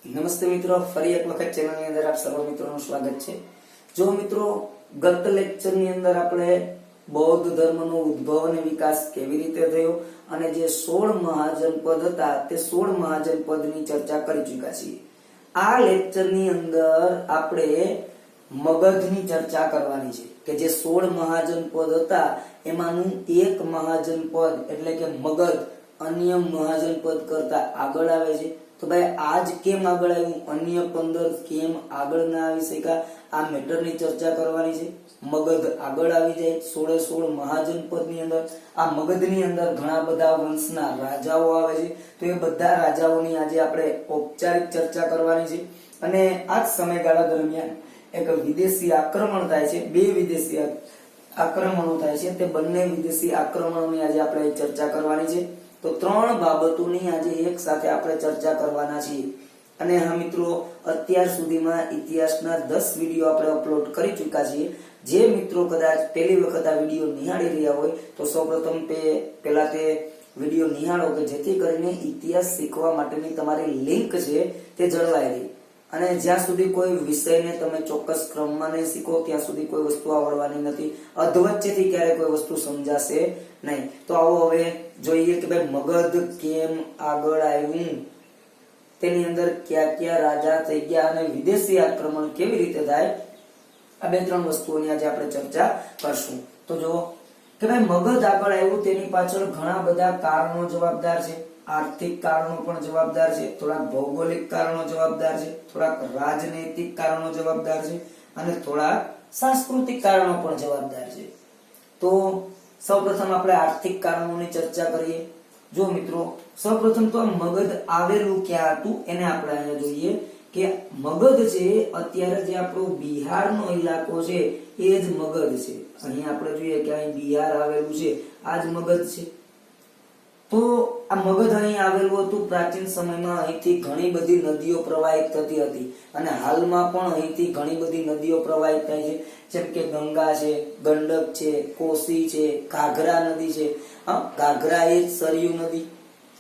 નમસ્તે મિત્રો, ફરી એક વખત ચેનલની અંદર આપ સર્વ મિત્રોનું સ્વાગત છે। જો મિત્રો ગત લેક્ચરની અંદર આપણે બૌદ્ધ ધર્મનો ઉદ્ભવ અને વિકાસ કેવી રીતે થયો અને જે 16 મહાજનપદ હતા તે 16 મહાજનપદની ચર્ચા કરી ચૂક્યા છીએ। આ લેક્ચરની અંદર આપણે મગધની ચર્ચા કરવાની છે કે જે 16 મહાજનપદ હતા એમાંનું એક મહાજનપદ એટલે કે મગધ અન્ય મહાજનપદ કરતા આગળ આવે છે। તો ભાઈ આજ કેમ આગળ આવ્યું, અન્ય 15 કેમ આગળ ના આવી શક્યા, આ મેટરની ચર્ચા કરવાની છે। મગધ આગળ આવી જાય 16 મહાજનપદની અંદર। આ મગધની અંદર ઘણા બધા વંશના રાજાઓ આવે છે, તો એ બધા રાજાઓની આજે આપણે ઔપચારિક ચર્ચા કરવાની છે। અને આ જ સમયગાળા દરમિયાન એક વિદેશી આક્રમણ થાય છે, બે વિદેશી આક્રમણો થાય છે, તે બંને વિદેશી આક્રમણોની આજે આપણે ચર્ચા કરવાની છે। તો ત્રણ બાબતોની આજે એક સાથે આપણે ચર્ચા કરવાના છીએ। અને હા મિત્રો, અત્યાર સુધીમાં ઇતિહાસના 10 વિડીયો આપણે અપલોડ કરી ચૂક્યા છીએ। જે મિત્રો કદાચ પહેલી વખત આ વિડીયો નિહાળી રહ્યા હોય તો સૌપ્રથમ પહેલા તે વિડીયો નિહાળો કે જેથી કરીને ઇતિહાસ શીખવા માટેની તમારી લિંક છે તે જળવાઈ રહે। અને જ્યાં સુધી કોઈ વિષયને તમે ચોક્કસ ક્રમમાં નહીં શીખો ત્યાં સુધી કોઈ વસ્તુ આવડવાની નથી, અધવચ્ચેથી ક્યારે કોઈ વસ્તુ સમજાશે નહીં। તો આવો હવે જોઈએ કે ભાઈ મગધ કેમ આગળ આવ્યું, તેની અંદર કયા કયા રાજા થઈ ગયા અને વિદેશી આક્રમણ કેવી રીતે થાય, આ બે ત્રણ વસ્તુઓની આજે આપણે ચર્ચા કરશું। તો જો કે ભાઈ મગધ આગળ આવ્યું તેની પાછળ ઘણા બધા કારણો જવાબદાર છે। આર્થિક કારણો પણ જવાબદાર છે, થોડાક ભૌગોલિક કારણો જવાબદાર છે, થોડાક રાજનૈતિક કારણો જવાબદાર છે અને થોડાક સાંસ્કૃતિક કારણો પણ જવાબદાર છે। તો સૌપ્રથમ આપણે આર્થિક કારણોની ચર્ચા કરીએ। જો મિત્રો સૌપ્રથમ તો મગધ આવેલું ક્યાં હતું એને આપણે અહીંયા જોઈએ કે મગધ છે અત્યારે જે આપણો બિહારનો ઇલાકો છે એ જ મગધ છે। અહીં આપણે જોઈએ કે અહીં બિહાર આવેલું છે, આ જ મગધ છે। તો આ મગધ અહીં આવેલું હતું। પ્રાચીન સમયમાં અહીંથી ઘણી બધી નદીઓ પ્રવાહિત થતી હતી અને હાલમાં પણ અહીંથી ઘણી બધી નદીઓ પ્રવાહિત થાય છે, જેમ કે ગંગા છે, ગંડક છે, કોસી છે, ઘાઘરા નદી છે। ઘાઘરા એ સરયુ નદી,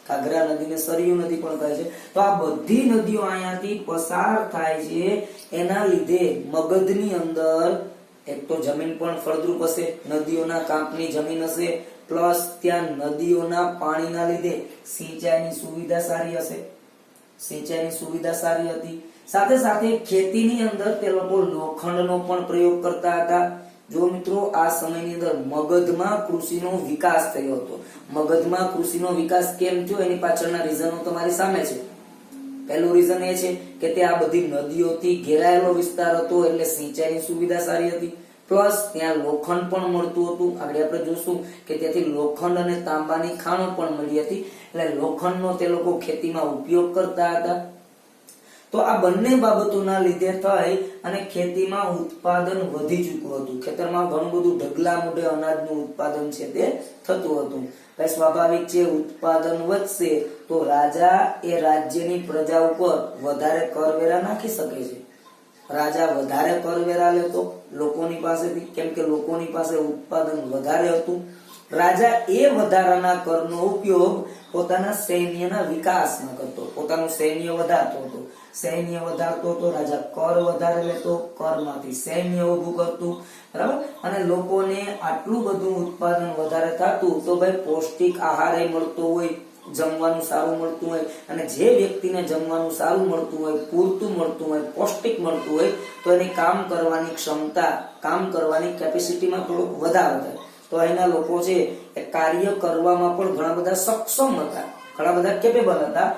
ઘાઘરા નદીને સરયુ નદી પણ કહે છે। તો આ બધી નદીઓ અહીંયાથી પસાર થાય છે, એના લીધે મગધની અંદર એક તો જમીન પણ ફળદ્રુપ હશે, નદીઓના કાંપની જમીન હશે, પ્લસ ત્યાં નદીઓના પાણીના લીધે સિંચાઈની સુવિધા સારી હશે, સિંચાઈની સુવિધા સારી હતી। સાથે સાથે ખેતીની અંદર તે લોકો લોખંડનો પણ પ્રયોગ કરતા હતા। જો મિત્રો આ સમયની અંદર મગધમાં કૃષિનો વિકાસ થયો હતો। મગધમાં કૃષિનો વિકાસ કેમ થયો એની પાછળના રીઝનો તમારી સામે છે। પહેલું રીઝન એ છે કે તે આ બધી નદીઓથી ઘેરાયેલો વિસ્તાર હતો એટલે સિંચાઈની સુવિધા સારી હતી, પ્લસ ત્યાં લોખંડ પણ મળતું હતું। આગળ આપણે જોશું કે ત્યાંથી લોખંડ અને તાંબાની ખાણો પણ મળી હતી, એટલે લોખંડનો તે લોકો ખેતીમાં ઉપયોગ કરતા હતા। તો આ બંને બાબતોના લીધે થઈ અને ખેતીમાં ઉત્પાદન વધી ચૂક્યું હતું। ખેતરમાં ઘણું બધું ઢગલા મોઢે અનાજનું ઉત્પાદન છે તે થતું હતું। ભાઈ સ્વાભાવિક છે, ઉત્પાદન વધશે તો રાજા એ રાજ્યની પ્રજા ઉપર વધારે કરવેરા નાખી શકે છે। રાજા વધારે કરવેરા લેતો લોકોની પાસેથી, કેમ કે લોકોની પાસે ઉત્પાદન વધારે હતું। રાજા એ વધારાના કરનો ઉપયોગ પોતાના સૈન્યના વિકાસમાં કરતો, પોતાનું સૈન્ય વધારતો હતો। સૈન્ય વધારતો હતો, રાજા કર વધારે લેતો, કરમાંથી સૈન્ય ઉભું કરતું, બરાબર। અને લોકોને આટલું બધું ઉત્પાદન વધારે થતું તો ભાઈ પૌષ્ટિક આહાર મળતો હોય, જમવાનું સારું મળતું હોય, અને જે વ્યક્તિને જમવાનું સારું મળતું હોય, પૂરતું મળતું હોય, પૌષ્ટિક મળતું હોય તો એની કામ કરવાની ક્ષમતા, કામ કરવાની કેપેસિટીમાં થોડોક વધારો થાય। તો અહીંના લોકો છે એ કાર્ય કરવામાં પણ ઘણા બધા સક્ષમ હતા, ઘણા બધા કેપેબલ હતા।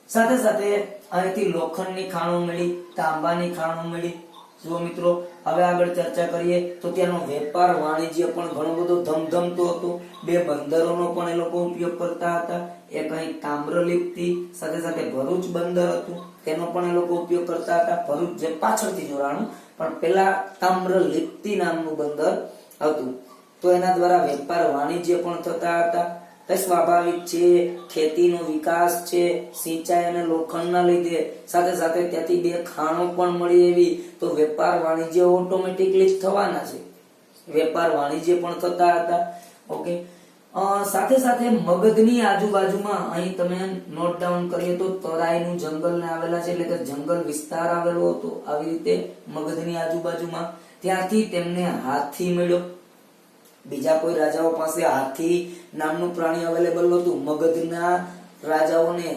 સાથે સાથે અહીંથી લોખંડની ખાણો મળી, તાંબાની ખાણો મળી। જો મિત્રો હવે આગળ ચર્ચા કરીએ તો ત્યાંનો વેપાર વાણિજ્ય પણ ઘણો બધો ધમધમતો હતો। બે બંદરોનો પણ એ લોકો ઉપયોગ કરતા હતા, એક અહીં તામ્રલિપ્તિ, સાથે સાથે ભરૂચ બંદર હતું તેનો પણ એ લોકો ઉપયોગ કરતા હતા। ભરૂચ જે પાછળથી જોડાણું, પણ પેલા તામ્રલિપ્તિ નામનું બંદર હતું, તો એના દ્વારા વેપાર વાણિજ્ય પણ થતા હતા। સ્વાભાવિક છે, ખેતીનો વિકાસ છે, સિંચાઈ અને લોખંડના લીધે, સાથે સાથે ત્યાંથી બે ખાણો પણ મળી એવી, તો વેપાર વાણિજ્ય ઓટોમેટિકલી થવાના છે, વેપાર વાણિજ્ય પણ થતા હતા। ઓકે, સાથે સાથે મગધની આજુબાજુમાં અહીં તમે નોટ ડાઉન કરીએ તો તરાઈનું જંગલ ને આવેલા છે, એટલે કે જંગલ વિસ્તાર આવેલો હતો. આવી રીતે મગધની આજુબાજુમાં ત્યાંથી તેમને હાથી મળ્યો. બીજા કોઈ રાજાઓ પાસે હાથી નામનું પ્રાણી અવેલેબલ હતું. મગધના રાજાઓને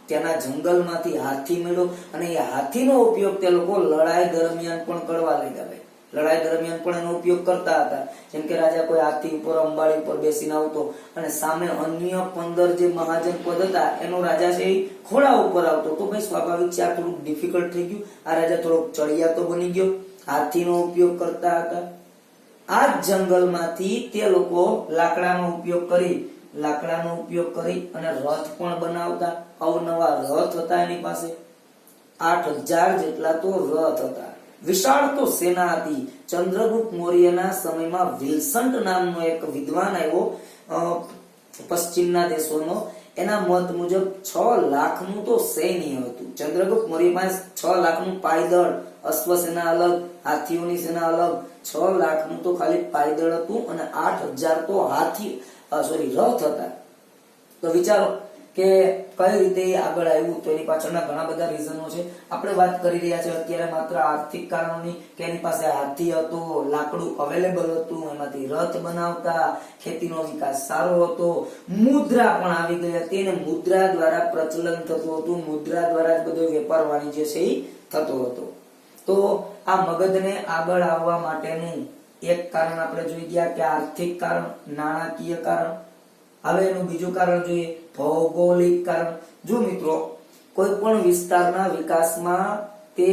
ત્યાંના જંગલમાંથી હાથી મળ્યો અને એ હાથીનો ઉપયોગ તે લોકો લડાઈ દરમિયાન પણ કરવા લાગ્યા. લડાઈ દરમિયાન પણ એનો ઉપયોગ કરતા હતા. જેમ કે રાજા કોઈ હાથી ઉપર અંબાડી ઉપર બેસીને આવતો અને સામે અન્ય 15 જે મહાજન પદ હતા એનો રાજા છે એ ઘોડા ઉપર આવતો, તો ભાઈ સ્વાભાવિક છે આ થોડુંક ડિફિકલ્ટ થઈ ગયું. આ રાજા થોડોક ચડિયાતો બની ગયો, હાથીનો ઉપયોગ કરતા હતા. આ જંગલમાંથી તે લોકો લાકડાનો ઉપયોગ કરી અને રથ પણ બનાવતા. અવનવા રથ હતા એની પાસે. 8000 જેટલા તો રથ હતા. વિશાળ તો સેના હતી. ચંદ્રગુપ્ત મૌર્યના સમયમાં વિલ્સન્ટ નામનો એક વિદ્વાન આવ્યો પશ્ચિમના દેશોનો. એના મત મુજબ 6 લાખનું તો સૈન્ય હતું. ચંદ્રગુપ્ત મૌર્ય પાસે 6 લાખનું પાયદળ, અશ્વ સેના અલગ, હાથીઓની સેના અલગ, 6 લાખનું તો ખાલી પાયદળ હતું અને 8000 તો રથ હતા. તો વિચારો કે કઈ રીતે આગળ આવ્યું. તો એની પાછળના ઘણા બધા રીઝનો છે. આપણે વાત કરી રહ્યા છે અત્યારે માત્ર આર્થિક કારણોની, કે એની પાસે હાથી હતો, લાકડું અવેલેબલ હતું, એમાંથી રથ બનાવતા, ખેતીનો વિકાસ સારો હતો, મુદ્રા પણ આવી ગઈ હતી અને મુદ્રા દ્વારા પ્રચલન થતું હતું. મુદ્રા દ્વારા જ બધો વેપાર વાણિજ્ય છે એ થતો હતો. તો આ મગધને આગળ આવવા માટેનું એક કારણ આપણે જોઈ ગયા કે આર્થિક કારણ, નાણાકીય કારણ. હવે એનું બીજું કારણ જોઈએ, ભૌગોલિક કારણ. જો મિત્રો કોઈ પણ વિસ્તારના વિકાસમાં તે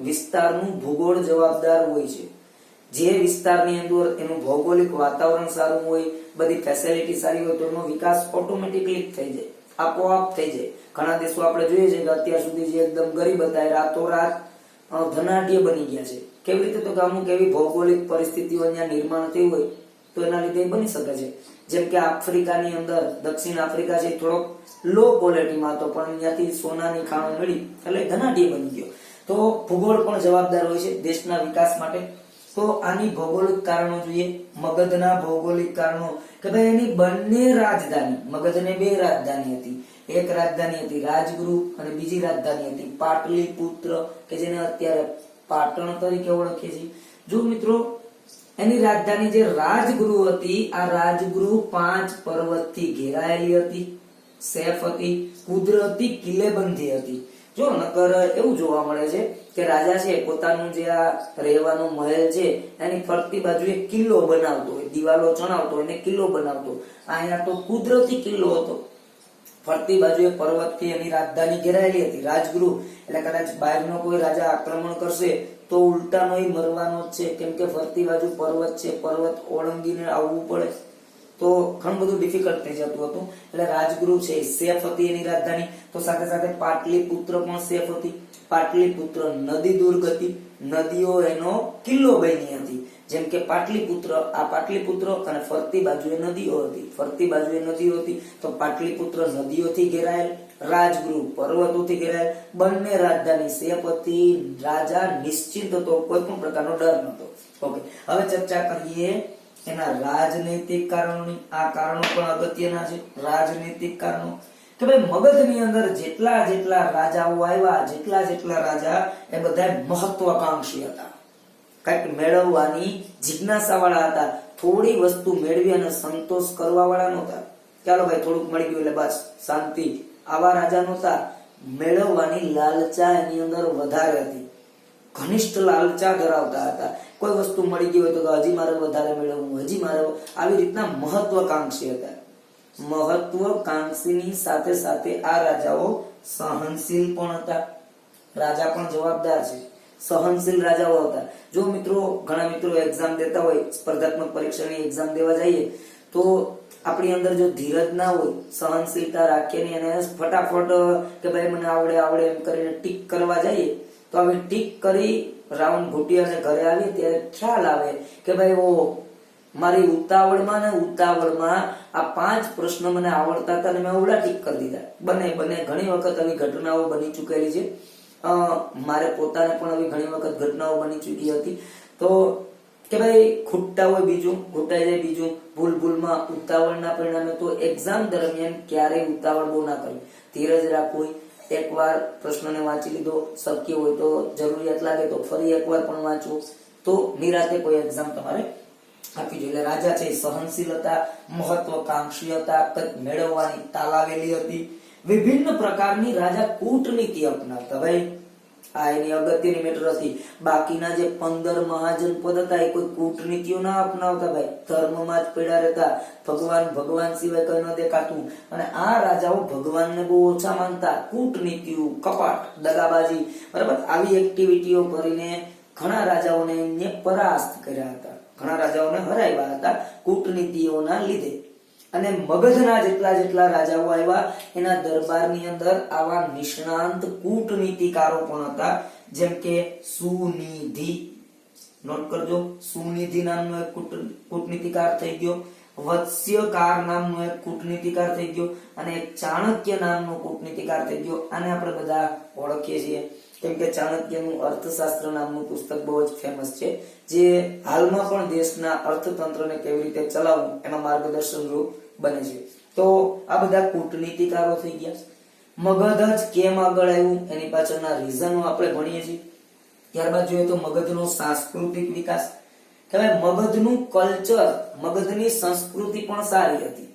વિસ્તારનું ભૂગોળ જવાબદાર હોય છે. જે વિસ્તારની અંદર એનું ભૌગોલિક વાતાવરણ સારું હોય, બધી ફેસિલિટી સારી હોય, તો એનો વિકાસ ઓટોમેટિકલી થઈ જાય, આપોઆપ થઈ જાય. ઘણા દેશો આપણે જોઈએ છે કે અત્યાર સુધી જે એકદમ ગરીબ હતા એ રાતોરાત ધનાઢ્ય બની ગયા છે. કેવી રીતે? તો કે અમુક એવી ભૌગોલિક પરિસ્થિતિઓ અહીંયા નિર્માણ થઈ હોય તો એના લીધે બની શકે છે. જેમ કે આફ્રિકાની અંદર, દક્ષિણ આફ્રિકા છે થોડોક લો ક્વોલિટીમાં હતો, પણ અહીંયાથી સોનાની ખાણો મળી એટલે ધનાઢ્ય બની ગયો. તો ભૂગોળ પણ જવાબદાર હોય છે દેશના વિકાસ માટે. તો આની ભૌગોલિક કારણો જોઈએ. મગધના ભૌગોલિક કારણો કે ભાઈ એની બંને રાજધાની, મગધને 2 રાજધાની હતી. એક રાજધાની હતી રાજગૃહ અને બીજી રાજધાની હતી પાટલીપુત્ર, કે જેને અત્યારે પાટણ તરીકે ઓળખીએ છીએ. જો મિત્રો એની રાજધાની જે રાજગૃહ હતી, આ રાજગૃહ 5 પર્વતથી ઘેરાયેલી હતી, સેફ હતી, કુદરતી કિલ્લેબંધી હતી. જો નકર એવું જોવા મળે છે કે રાજા છે પોતાનું જે આ રહેવાનો મહેલ છે એની ફરતી બાજુ એક કિલ્લો બનાવતો હોય, દિવાલો ચણાવતો હોય ને કિલ્લો બનાવતો. અહીંયા તો કુદરતી કિલ્લો હતો, ફરતી બાજુએ પર્વતથી એની રાજધાની ઘેરાયેલી હતી રાજગૃહ. એટલે કદાચ બહારનો કોઈ રાજા આક્રમણ કરશે તો ઉલટાનો મરવાનો જ છે, કેમ કે ફરતી બાજુ પર્વત છે, પર્વત ઓળંગીને આવવું પડે, તો ઘણું બધું ડિફિકલ્ટ થઈ જતું હતું. એટલે રાજગૃહ છે સેફ હતી એની રાજધાની. તો સાથે સાથે પાટલીપુત્ર પણ સેફ હતી. પાટલીપુત્ર નદી દુર્ગ હતી, નદીઓ એનો કિલ્લો બની હતી. જેમ કે પાટલીપુત્ર, આ પાટલીપુત્ર અને ફરતી બાજુએ નદીઓ હતી, ફરતી બાજુએ નદીઓ હતી. તો પાટલીપુત્ર નદીઓથી ઘેરાયેલ, રાજગૃહ પર્વતોથી ઘેરાયેલ, બંને રાજધાની સેફ હતી. રાજા નિશ્ચિત હતો, કોઈ પણ પ્રકારનો ડર નહોતો. ઓકે, હવે ચર્ચા કરીએ એના રાજનૈતિક કારણોની. આ કારણો પણ અગત્યના છે, રાજનૈતિક કારણો. કે ભાઈ મગધની અંદર જેટલા રાજાઓ આવ્યા, જેટલા રાજા, એ બધા મહત્વાકાંક્ષી હતા, કંઈક મેળવવાની જિજ્ઞાસા વાળા હતા. થોડી વસ્તુ મેળવી અને સંતોષ કરવા વાળા નહોતા. ચાલો ભાઈ થોડુંક મળી ગયું એટલે બસ શાંતિ, આવા રાજા નહોતા. મેળવવાની લાલચા એની અંદર વધારે હતી, ઘનિષ્ઠ લાલચા ધરાવતા હતા. કોઈ વસ્તુ મળી ગઈ હોય તો હજી મારે વધારે મેળવવું, હજી મારે, આવી રીતના મહત્વાકાંક્ષી હતા. મહત્વાકાંક્ષીની સાથે સાથે આ રાજાઓ સહનશીલ પણ હતા. રાજા પણ જવાબદાર છે, સહનશીલ રાજાઓ હતા. જો મિત્રો ઘણા મિત્રો એક્ઝામ દેતા હોય, સ્પર્ધાત્મક પરીક્ષાની એક્ઝામ દેવા જઈએ તો આપણી અંદર જો ધીરજ ના હોય, સહનશીલતા રાખીએ ને એને ફટાફટ કે ભાઈ મને આવડે એમ કરીને ટીક કરવા જઈએ તો હવે ટીક કરી રાઉન્ડ ઘૂટી અને ઘરે આવીએ ત્યારે ખ્યાલ આવે કે ભાઈ ઓ મારી ઉતાવળમાં આ 5 પ્રશ્ન મને આવડતા હતા અને મેં અવળા ટીક કરી દીધા. બને ઘણી વખત આવી ઘટનાઓ બની ચૂકેલી છે. મારે પોતાને પણ આવી ઘણી વખત ઘટનાઓ બની ચૂકી હતી. તો કે ભાઈ ખૂટતા હોય બીજું, ઘૂંટાઈ જાય બીજું, ભૂલમાં ઉતાવળના પરિણામે તો એક્ઝામ દરમિયાન ક્યારેય ઉતાવળ બહુ ના કરવી, ધીરજ રાખવી. એકવાર પ્રશ્નને વાંચી લીધો, શક્ય હોય તો જરૂરિયાત લાગે તો ફરી એકવાર પણ વાંચવું, તો નિરાતે કોઈ એક્ઝામ તમારે આપી જોઈએ. એટલે રાજા છે સહનશીલ હતા, મહત્વકાંક્ષી હતા, કંઈક મેળવવાની તાલાવેલી હતી, વિભિન્ન પ્રકારની રાજા કૂટનીતિ અપનાવતા. ભાઈ આ એની અગત્યની મેટર હતી. બાકીના જે 15 મહાજનપદ હતા એ કોઈ કૂટનીતિઓ ના અપનાવતા. ભાઈ ધર્મમાં જ પડ્યા રહેતા, ભગવાન સિવાય કઈ ન દેખાતું. અને આ રાજાઓ ભગવાનને બહુ ઓછા માનતા. કૂટનીતિઓ, કપાટ, દગાબાજી, બરાબર, આવી એક્ટિવિટીઓ કરીને ઘણા રાજાઓને એમને પરાસ્ત કર્યા હતા, ઘણા રાજાઓને હરાવ્યા હતા કૂટનીતિઓના લીધે. અને મગધના જેટલા રાજાઓ આવ્યા એના દરબારની અંદર આવા નિષ્ણાંત કૂટનીતિકારો પણ હતા, જેમ કે સુનિધિ, નોટ કરજો, સુનિધિ નામનો એક કૂટનીતિકાર થઈ ગયો, વત્સ્યકાર નામનો એક કૂટનીતિકાર થઈ ગયો, અને એક ચાણક્ય નામનો કૂટનીતિકાર થઈ ગયો. આને આપણે બધા ઓળખીએ છીએ કેમ કે ચાણક્યનું અર્થશાસ્ત્ર નામનું પુસ્તક બહુ જ ફેમસ છે, જે હાલમાં પણ દેશના અર્થતંત્રને કેવી રીતે ચલાવવું એમાં માર્ગદર્શન રૂપ બને છે. તો આ બધા કૂટનીતિકારો થઈ ગયા. મગધ જ કેમ આગળ આવ્યું એની પાછળના રીઝનો આપણે ભણીએ છીએ. ત્યારબાદ જોઈએ તો મગધનો સાંસ્કૃતિક વિકાસ. કહેવાય મગધનું કલ્ચર, મગધની સંસ્કૃતિ પણ સારી હતી.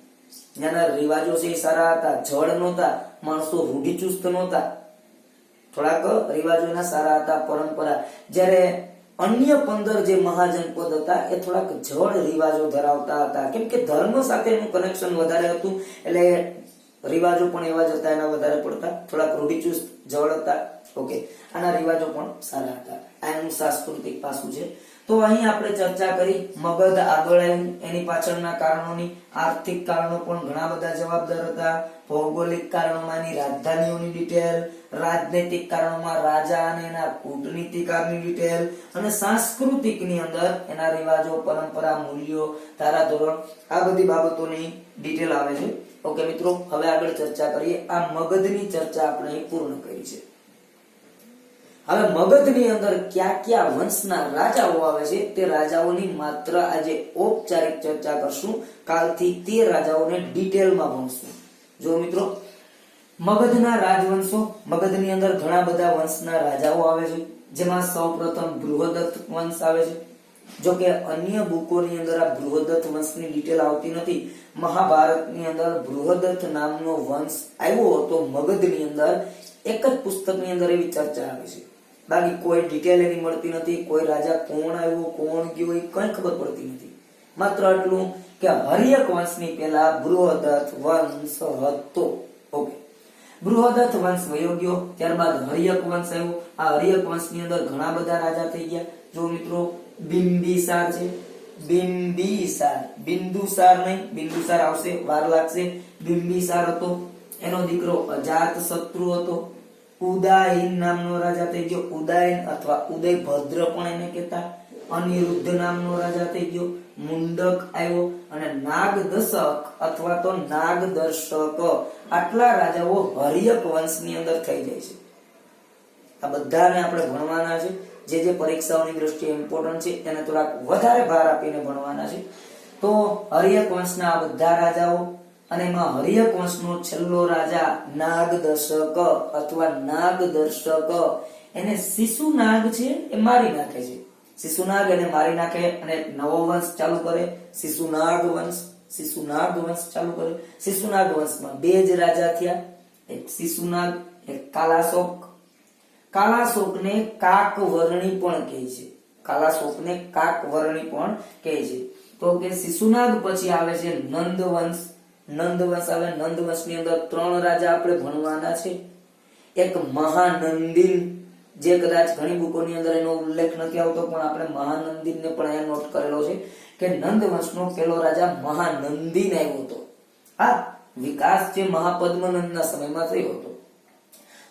ત્યાંના રિવાજો છે એ સારા હતા, જડ નહોતા, માણસો રૂઢિચુસ્ત નહોતા, થોડાક રિવાજોના સારા હતા, પરંપરા. જ્યારે અન્ય 15 જે મહાજનપદ હતા એ થોડાક જડ રિવાજો ધરાવતા હતા, કેમ કે ધર્મ સાથેનું કનેક્શન વધારે હતું, એટલે રિવાજો પણ એવા જ હતા, એના વધારે પડતા થોડાક રૂઢિચુસ્ત જડ હતા. ઓકે, આના રિવાજો પણ સારા હતા. આ એનું સાંસ્કૃતિક પાસું છે. તો અહીં આપણે ચર્ચા કરી મગધ આગળ આવ્યું એની પાછળના કારણોની. આર્થિક કારણો પણ ઘણા બધા જવાબદાર હતા, ભૌગોલિક કારણોમાં એની રાજધાનીઓની ડિટેલ, રાજનૈતિક કારણોમાં રાજા અને એના કૂટનીતિકારની ડિટેલ, અને સાંસ્કૃતિકની અંદર એના રિવાજો, પરંપરા, મૂલ્યો, ધારાધોરણ, આ બધી બાબતોની ડિટેલ આવે છે. ઓકે મિત્રો, હવે આગળ ચર્ચા કરીએ. આ મગધની ચર્ચા આપણે અહીં પૂર્ણ કરી છે. હવે મગધની અંદર કયા વંશના રાજાઓ આવે છે તે રાજાઓની માત્ર આજે ઔપચારિક ચર્ચા કરશું. કાલથી તે રાજાઓને ડિટેલમાં ભણશું. જો મિત્રો, મગધના રાજવંશો, મગધની અંદર ઘણા બધા વંશના રાજાઓ આવે છે, જેમાં સૌપ્રથમ બૃહદત્ત વંશ આવે છે. જો કે અન્ય બુકોની અંદર આ બૃહદત્ત વંશની ડિટેલ આવતી નથી. મહાભારતની અંદર બૃહદત્ત નામનો વંશ આવ્યો હતો મગધની અંદર, એક જ પુસ્તકની અંદર એવી ચર્ચા આવે છે. બાકી કોઈ ડિટેલ એની મળતી નથી. કોઈ રાજા કોણ આવ્યો, કોણ ગયો, એ કઈ ખબર પડતી નથી. માત્ર આટલું કે હર્યક વંશની પહેલા બૃહદત્ત વંશ હતો. ઓકે, બૃહદત્ત વંશ વયો ગયો, ત્યારબાદ હર્યક વંશ આવ્યો. આ હર્યક વંશની અંદર ઘણા બધા રાજા થઈ ગયા. જો મિત્રો, બિંબિસાર છે, બિંદુસાર નહીં, બિંદુસાર આવશે, વાર લાગશે. બિંબિસાર હતો, એનો દીકરો અજાતશત્રુ હતો. ઉદયન નામનો રાજા થઈ ગયો, ઉદયન અથવા ઉદયભદ્ર પણ એને કહેતા. અનિરુદ્ધ નામનો રાજા થઈ ગયો. મુંડક આવ્યો, અને નાગદશક અથવા તો નાગદર્શક, આટલા રાજાઓ હર્યક વંશની અંદર થઈ જાય છે. આ બધાને આપણે ભણવાના છે. જે પરીક્ષાઓની દ્રષ્ટિએ ઇમ્પોર્ટન્ટ છે એને થોડાક વધારે ભાર આપીને ભણવાના છે. તો હર્યક વંશના આ બધા રાજાઓ, અને એમાં હર્યક વંશનો છેલ્લો રાજા નાગદર્શક અથવા નાગદર્શક, એને શિશુનાગ છે એ મારી નાખે છે. શિશુનાગ એને મારી નાખે અને એક નવો વંશ ચાલુ કરે, શિશુનાગ વંશ ચાલુ કરે. શિશુનાગ વંશમાં 2 જ રાજા થયા, એક શિશુનાગ, એક કાલાશોક. કાલાશોકને કાકવર્ણી પણ કહે છે, કાલાશોકને કાકવર્ણી પણ કહે છે. તો કે શિશુનાગ પછી આવે છે નંદવંશ. નંદવંશ આવે. નંદવંશની અંદર 3 રાજા આપણે ભણવાના છે. એક મહાનંદીન, જે કદાચ ઘણી બુકોની અંદર એનો ઉલ્લેખ નથી આવતો, પણ આપણે મહાનંદીનને પણ અહીંયા નોટ કરેલો છે કે નંદવંશનો પહેલો રાજા મહાનંદીન આવ્યો હતો. આ વિકાસ જે મહાપદ્મનંદના સમયમાં થયો હતો.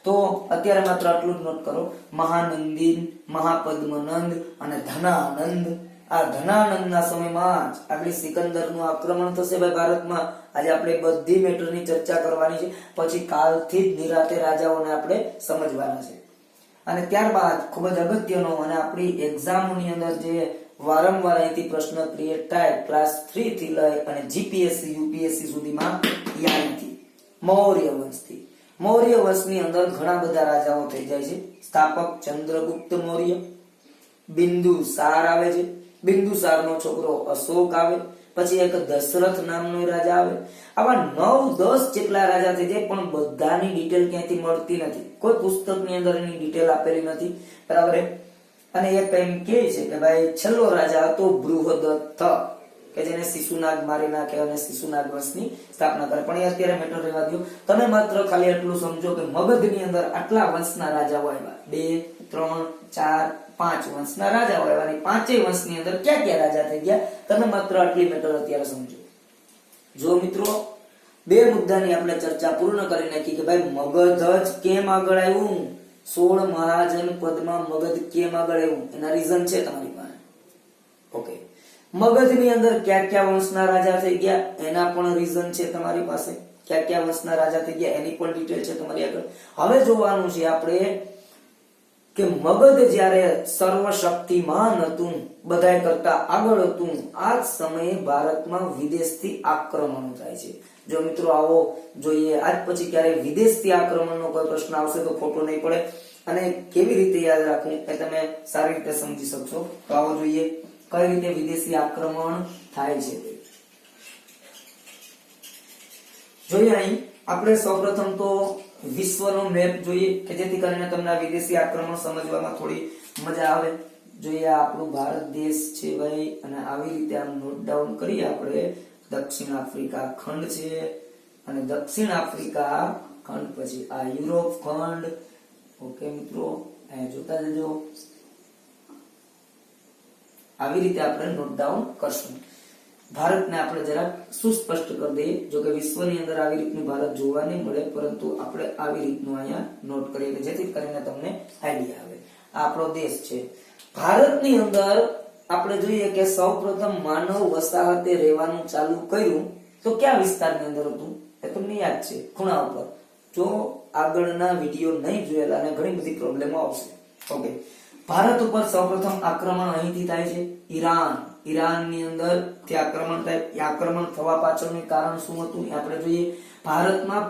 તો અત્યારે માત્ર આટલું જ નોટ કરો. મહાનંદીન, મહાપદ્મનંદ અને ધનાનંદ. આ ધનાનંદના સમયમાં જ આગળ સિકંદરનું આક્રમણ થશે ભાઈ ભારતમાં. આજે આપણે બધી મેટરની ચર્ચા કરવાની છે. પછી કાલથી જ નિરાતે રાજાઓને આપણે સમજવાના છે. અને ત્યારબાદ ખૂબ જ અગત્યનો અને આપણી એક્ઝામની અંદર જે વારંવાર અહીંથી પ્રશ્ન ક્રિએટ થાય ક્લાસ 3 થી લઈ અને જીપીએસસી યુપીએસસી સુધીમાં યાદથી મૌર્ય વંશથી. મૌર્ય વંશની અંદર ઘણા બધા રાજાઓ થઈ જાય છે. સ્થાપક ચંદ્રગુપ્ત મૌર્ય, બિંદુસાર આવે છે, બિંદુસારનો છોકરો અશોક આવે, પછી એક દશરથ નામનો રાજા આવે. આવા 9-10 જેટલા રાજા થઈ જાય, પણ બધાની ડિટેલ ક્યાંથી મળતી નથી. કોઈ પુસ્તકની અંદર એની ડિટેલ આપેલી નથી, બરાબર. અને એક એમ કહે છે કે ભાઈ છેલ્લો રાજા હતો બૃહદત્ત, કે જેને શિશુનાગ મારી નાખે અને શિશુનાગ વંશની સ્થાપના કરે. પણ એ અત્યારે મેટર રહેવા દો. તમે માત્ર ખાલી એટલું સમજો કે મગધની અંદર આટલા વંશના રાજાઓ આવ્યા, 2, 3, 4, 5 વંશના રાજાઓ આવ્યા, અને 5 વંશની અંદર ક્યાં ક્યાં રાજા થઈ ગયા, તમે માત્ર આટલી મેટર અત્યારે સમજો. જો મિત્રો, 2 મુદ્દાની આપણે ચર્ચા પૂર્ણ કરી નાખી કે ભાઈ મગધ જ કેમ આગળ આવ્યું, 16 મહાજન પદમાં મગધ કેમ આગળ આવ્યું, એના રીઝન છે તમારી પાસે. ઓકે, મગધની અંદર કયા કયા વંશના રાજા થઈ ગયા એના પણ રીઝન છે તમારી પાસે. કયા કયા વંશના રાજા થઈ ગયા એની પણ ડિટેલ છે તમારી આગળ. હવે જોવાનું છે આપણે કે મગધ જ્યારે સર્વશક્તિમાન હતું, બધાય કરતા આગળ હતું, આ જ સમયે ભારતમાં વિદેશથી આક્રમણો થાય છે. જો મિત્રો આવો જોઈએ, આજ પછી ક્યારે વિદેશથી આક્રમણનો કોઈ પ્રશ્ન આવશે તો ખોટો નહીં પડે, અને કેવી રીતે યાદ રાખવું એ તમે સારી રીતે સમજી શકશો. તો આવો જોઈએ કઈ રીતે વિદેશી આક્રમણ થાય છે. જોઈએ અહીં આપણે સૌપ્રથમ તો વિશ્વનો મેપ જોઈએ કે જેથી કરીને તમને આ વિદેશી આક્રમણ સમજવામાં થોડી મજા આવે. જોઈએ આ આપણું ભારત દેશ છે ભાઈ, અને આવી રીતે આમ નોટ ડાઉન કરીએ આપણે. દક્ષિણ આફ્રિકા ખંડ છે, અને દક્ષિણ આફ્રિકા ખંડ પછી આ યુરોપ ખંડ. ઓકે મિત્રો, અહીંયા જોતા જજો. આવી રીતે આપણે નોટ ડાઉન કરશું. ભારતને આપણે જરા સુસ્પષ્ટ કરી દઈએ. જો કે વિશ્વની અંદર આવી રીતનું ભારત જોવા નહીં મળે, પરંતુ આપણે આવી રીતનું અહીંયા નોટ કરીએ કે જેથી કરીને તમને આઈડિયા આવે. આ આપણો દેશ છે. ભારતની અંદર આપણે જોઈએ કે સૌપ્રથમ માનવ વસાહતે રહેવાનું ચાલુ કર્યું તો કયા વિસ્તારની અંદર હતું એ તમને યાદ છે, ખૂણા ઉપર. જો આગળના વિડીયો નહીં જોયેલા અને ઘણી બધી પ્રોબ્લેમો આવશે. ઓકે, ભારત ઉપર સૌપ્રથમ આક્રમણ અહીંથી થાય છે. ઈરાનની અંદર થી આક્રમણ થાય. એ આક્રમણ થવા પાછળનું કારણ શું હતું આપણે જોઈએ. ભારતમાં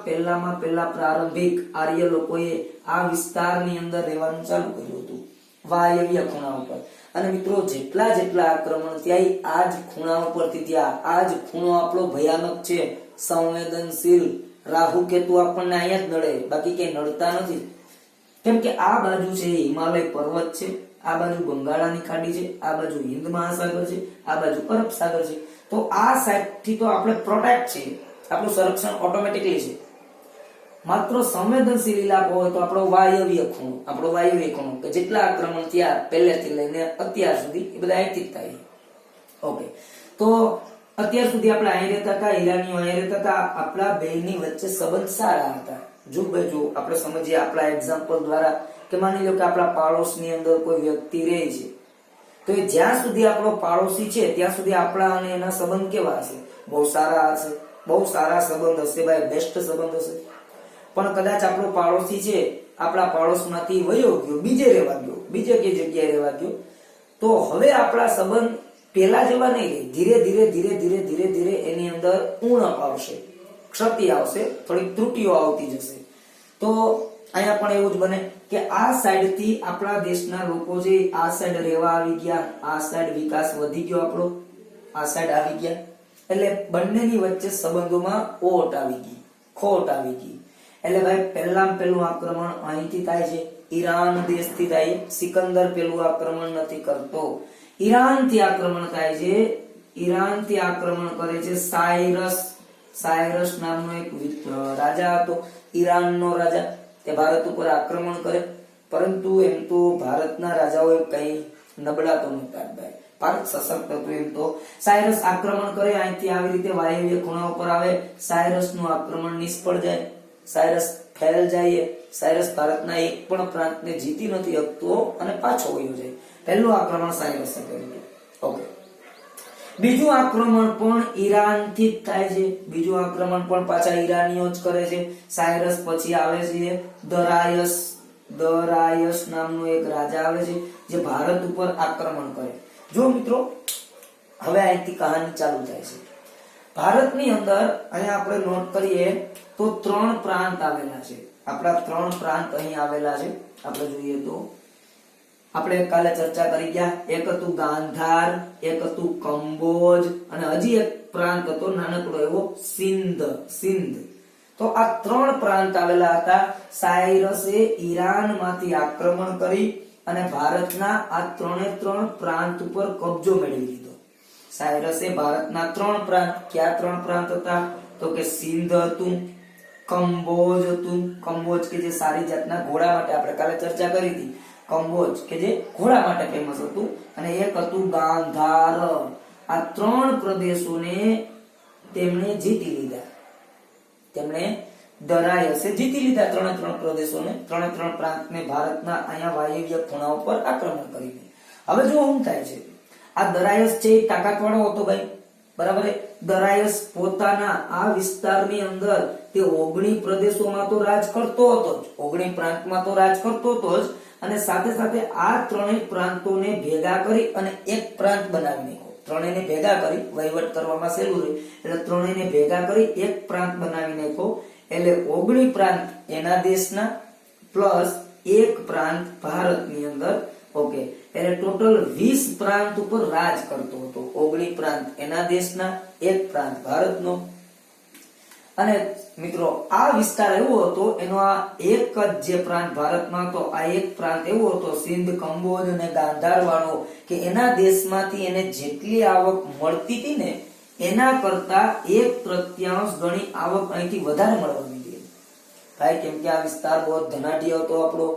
પહેલા પ્રારંભિક આર્ય લોકોએ આ વિસ્તારની અંદર રહેવાનું ચાલુ કર્યું હતું, વાયવ્ય ખૂણા ઉપર. અને મિત્રો જેટલા આક્રમણ થયા આ જ ખૂણા ઉપરથી થયા. આ જ ખૂણો આપણો ભયાનક છે, સંવેદનશીલ. રાહુ કેતુ આપણને અહીંયા જ નડે, બાકી ક્યાંય નડતા નથી. કેમ કે આ બાજુ છે હિમાલય પર્વત છે, આ બાજુ બંગાળાની ખાડી છે, આ બાજુ હિન્દ મહાસાગર છે, આ બાજુ અરબ સાગર છે. તો આ સાઈડ થી તો આપણે પ્રોટેક્ટ છે, આપણું સંરક્ષણ ઓટોમેટિકલી છે. માત્ર સંવેદનશીલ ઇલાકો હોય તો આપણો વાયવ્ય ખૂણો કે જેટલા આક્રમણ થયા પહેલેથી લઈને અત્યાર સુધી એ બધા અહીંથી જ થાય. ઓકે, તો અત્યાર સુધી આપણે અહીં રહેતા હતા, ઈરાનીઓ અહીં રહેતા હતા, આપણા બેની વચ્ચે સંબંધ સારા હતા. જો આપણે સમજીએ આપણા એક્ઝામ્પલ દ્વારા કે માની લો કે આપણા પાડોશની અંદર કોઈ વ્યક્તિ રહે છે, તો એ જ્યાં સુધી આપણો પાડોશી છે ત્યાં સુધી આપણા અને એના સંબંધ કેવા હશે? બહુ સારા હશે, બહુ સારા સંબંધ હશે ભાઈ, બેસ્ટ સંબંધ હશે. પણ કદાચ આપણો પાડોશી છે, આપણા પાડોશમાંથી વયો ગયો, બીજે રહેવા ગયો, બીજે કઈ જગ્યાએ રહેવા ગયો, તો હવે આપણા સંબંધ પેલા જેવા નહીં રહે. ધીરે ધીરે એની અંદર ઉણપ આવશે, ક્ષતિ આવશે, થોડીક ત્રુટીઓ આવતી જશે. તો અહીંયા પણ એવું જ બને કે આ સાઈડ થી આપણા દેશના લોકો જે આ સાઈડ રહેવા આવી ગયા, આ સાઈડ વિકાસ વધી ગયો આપણો, આ સાઈડ આવી ગયા, એટલે બંનેની વચ્ચે સંબંધોમાં ઓટ આવી ગઈ, ખોટ આવી ગઈ. એટલે ભાઈ પહેલું આક્રમણ અહીંથી થાય છે, ઈરાન દેશથી થાય. સિકંદર પેલું આક્રમણ નથી કરતો, ઈરાનથી આક્રમણ થાય છે. ઈરાનથી આક્રમણ કરે છે સાયરસ નામનો એક રાજા હતો, ઈરાનનો રાજા. તે ભારત ઉપર આક્રમણ કરે, પરંતુ એમ તો ભારતના રાજાઓએ કઈ નબળા તો નહોતા ભાઈ, ભારત સશક્ત હતું. એમ તો સાયરસ આક્રમણ કરે, અહીંથી આવી રીતે વાયવ્ય ખૂણા ઉપર આવે. સાયરસ નું આક્રમણ નિષ્ફળ જાય, સાયરસ ફેલ જાય. સાયરસ ભારતના એક પણ પ્રાંતને જીતી નથી શકતો અને પાછો વયો જાય. પહેલું આક્રમણ સાયરસે કર્યું. ઓકે, બીજું આક્રમણ પણ ઈરાનથી જ થાય છે. બીજું આક્રમણ પણ પાછા ઈરાનીઓ જ કરે છે. સાયરસ પછી આવે છે દરાયસ નામનો એક રાજા આવે છે જે ભારત ઉપર આક્રમણ કરે. જો મિત્રો હવે અહીંથી કહાની ચાલુ થાય છે. ભારતની અંદર અહીંયા આપણે નોટ કરીએ તો 3 પ્રાંત આવેલા છે. આપણા 3 પ્રાંત અહીં આવેલા છે. આપણે જોઈએ તો આપણે કાલે ચર્ચા કરી ગયા, એક હતું ગાંધાર, એક હતું કંબોજ અને હજી એક પ્રાંત હતો નાનકડો એવો સિંધ. તો આ 3 પ્રાંત આવેલા હતા. સાયરસે ઈરાનમાંથી આક્રમણ કરી અને ભારતના આ 3 પ્રાંત ઉપર કબજો મેળવી લીધો. સાયરસે ભારતના 3 પ્રાંત, કયા 3 પ્રાંત હતા? તો કે સિંધ હતું, કંબોજ હતું. કંબોજ કે જે સારી જાતના ઘોડા માટે આપણે કાલે ચર્ચા કરી હતી, કંબોજ કે જે ઘોડા માટે ફેમસ હતું, અને એક હતું ગાંધાર. આ 3 પ્રદેશોને તેમણે જીતી લીધા. તેમણે દરાયસે જીતી લીધા 3 પ્રદેશોને, 3 પ્રાંતને ભારતના અહીંયા વાયવ્ય ખૂણા ઉપર આક્રમણ કરીને. હવે જો શું થાય છે, આ દરાયસ છે એ તાકાતવાળો હતો ભાઈ, બરાબર. દરાયસ પોતાના આ વિસ્તારની અંદર તે 19 પ્રદેશોમાં તો રાજ કરતો હતો જ, 19 પ્રાંતમાં તો રાજ કરતો હતો જ, અને સાથે સાથે આ 3 પ્રાંતોને ભેગા કરી અને એક પ્રાંત બનાવી નાખ્યો. 3ને ભેગા કરી, વહીવટ કરવામાં સહેલું રહે એટલે 3ને ભેગા કરી એક પ્રાંત બનાવી નાખ્યો. એટલે 19 પ્રાંત એના દેશના પ્લસ એક પ્રાંત ભારતની અંદર. ઓકે, એટલે ટોટલ 20 પ્રાંત ઉપર રાજ કરતો હતો. 19 પ્રાંત એના દેશના, એક પ્રાંત ભારતનો. અને મિત્રો આ વિસ્તાર એવો હતો, એનો આ એક જ જે પ્રાંત ભારતમાં હતો, આ એક પ્રાંત એવો હતો સિંધ, કંબોજ અને ગાંધાર વાળો, કે એના દેશમાંથી એને જેટલી આવક મળતી હતી ને એના કરતા 1/3 ગણી આવક અહીંથી વધારે મળવા માંડી ભાઈ. કેમ કે આ વિસ્તાર બહુ ધનાઢ્ય હતો આપણો,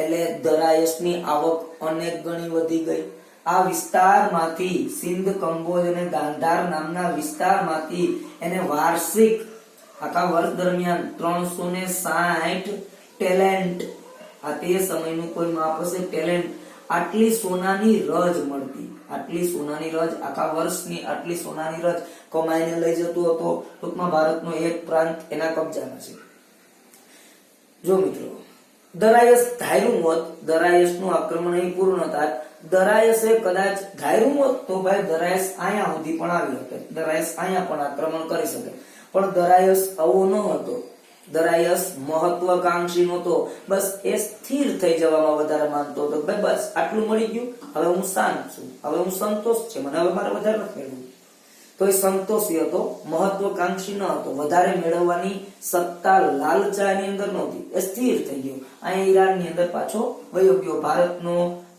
એટલે દરાયસની આવક અનેક ગણી વધી ગઈ. આ વિસ્તારમાંથી સિંધ, કંબોજ અને ગાંધાર નામના વિસ્તારમાંથી એને વાર્ષિક આખા વર્ષ દરમિયાન 360 ટેલેન્ટ, આ તે સમયનું કોઈ માપ હશે, ટેલેન્ટ, આટલી સોનાની રજ મળતી. આટલી સોનાની રજ, આખા વર્ષની આટલી સોનાની રજ કમાઈને લઈ જતો હતો. ટૂંકમાં ભારતનો એક પ્રાંત એના કબજામાં છે. જો મિત્રો દરાયસ ધાર્યું હોત, દરાયસનું આક્રમણ અહીં પૂર્ણ થાય, દરાયસે કદાચ ધાર્યું હોત તો ભાઈ દરાયસ અહીંયા સુધી પણ આવી શકે, દરાયસ અહીંયા પણ આક્રમણ કરી શકે. પણ દરાયસ આવો ન હતો. દરાયસ મહત્વાકાંક્ષી નહોતો. બસ એ સ્થિર થઈ જવામાં વધારે માનતો હતો. ભાઈ બસ આટલું મળી ગયું, હવે હું શાંત છું, હવે હું સંતોષ છે, મને હવે મારે વધારે નથી મેળવવું. તો એ સંતોષી હતો, મહત્વાકાંક્ષી ન હતો. વધારે મેળવવાની સત્તા, લાલચા એની અંદર નહોતી. એ સ્થિર થઈ ગયો. અહીંયા ઈરાનની અંદર પાછો વયો ગયો, ભારતનો